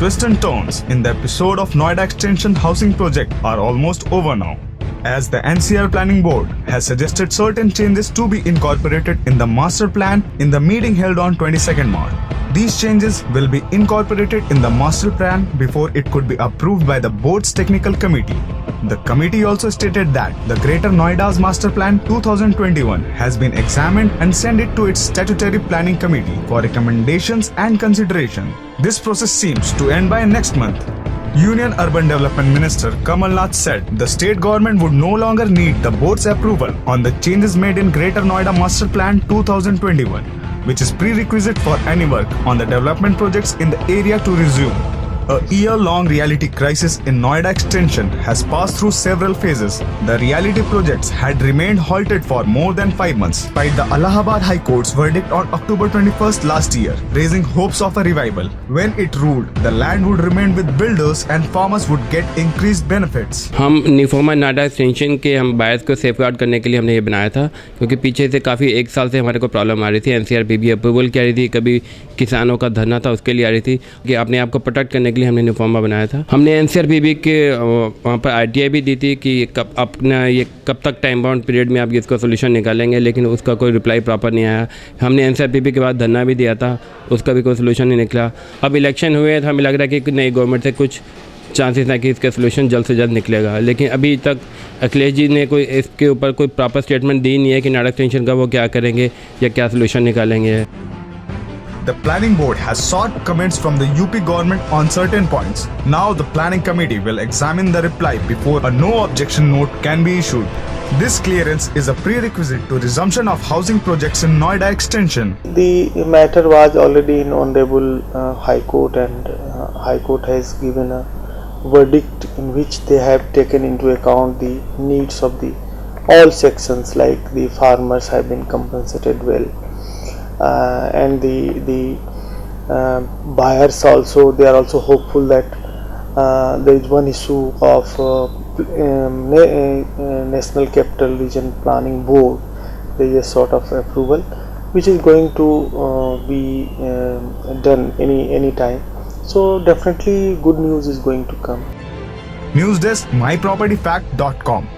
twists and turns in the episode of Noida Extension housing project are almost over now, as the NCR Planning Board has suggested certain changes to be incorporated in the master plan in the meeting held on 22nd March. These changes will be incorporated in the master plan before it could be approved by the board's technical committee. The committee also stated that the Greater Noida's Master Plan 2021 has been examined and sent it to its statutory planning committee for recommendations and consideration. This process seems to end by next month. Union Urban Development Minister Kamal Nath said the state government would no longer need the board's approval on the changes made in Greater Noida Master Plan 2021, which is prerequisite for any work on the development projects in the area to resume. A year-long reality crisis in Noida Extension has passed through several phases. The reality projects had remained halted for more than 5 months, despite the Allahabad High Court's verdict on October 21st last year, raising hopes of a revival. When it ruled, the land would remain with builders and farmers would get increased benefits. हम निफोमा Noida extension के हम buyers को safeguard करने के लिए हमने ये बनाया था, क्योंकि पीछे से काफ़ी 1 साल से हमारे को प्रॉब्लम आ रही थी। NCRPB अप्रूवल की आ रही थी, कभी किसानों का धरना था उसके लिए आ रही थी कि अपने आप को प्रोटेक्ट करने के लिए हमने निफोमा बनाया था। हमने NCRPB के वहाँ पर RTI भी दी थी कि कब तक टाइम बाउंड पीरियड में आप इसका सोल्यूशन निकालेंगे, लेकिन उसका कोई रिप्लाई प्रॉपर नहीं आया। हमने NCRPB के बाद धरना भी दिया था, उसका भी कोई सोल्यूशन नहीं निकला। अब इलेक्शन हुए तो हमें लग रहा है कि नई गवर्नमेंट से कुछ चांसेस है कि इसका सोल्यूशन जल्द से जल्द निकलेगा, लेकिन अभी तक अखिलेश जी ने कोई इसके ऊपर कोई प्रॉपर स्टेटमेंट दी नहीं है कि नोएडा एक्सटेंशन का वो क्या करेंगे या क्या सोल्यूशन निकालेंगे। The planning board has sought comments from the UP government on certain points. Now the planning committee will examine the reply before a no objection note can be issued. This clearance is a prerequisite to resumption of housing projects in Noida Extension. The matter was already in Honorable High Court, and High Court has given a verdict in which they have taken into account the needs of the all sections, like the farmers have been compensated well. And the buyers also, they are also hopeful that there is one issue of National Capital Region Planning Board. There is a sort of approval which is going to be done any time. So definitely good news is going to come. News Desk, mypropertyfact.com.